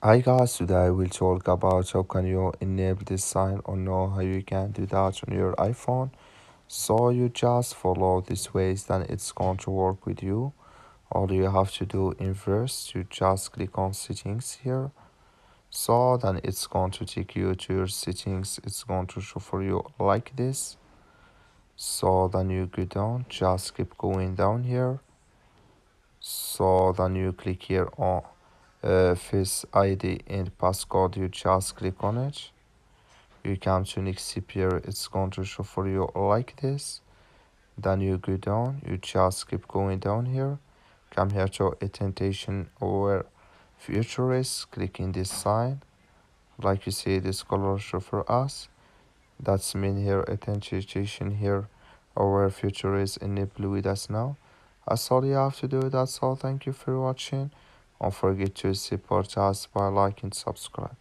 Hi guys, today we'll talk about how can you enable this sign or know how you can do that on your iPhone. So you just follow this ways, then it's going to work with you. All you have to do in first, you just click on settings here. So then it's going to take you to your settings. It's going to show for you like this. So then you go down, just keep going down here. So then you click here on Face ID and passcode. You just click on it. You come to next step here. It's going to show for you like this. Then you go down. You just keep going down here. Come here to authentication or future is. Click in this sign. Like you see, this color show for us. That's mean here authentication here. Our future is enabled with us now. That's all you have to do. That's all. Thank you for watching. Don't forget to support us by liking and subscribe.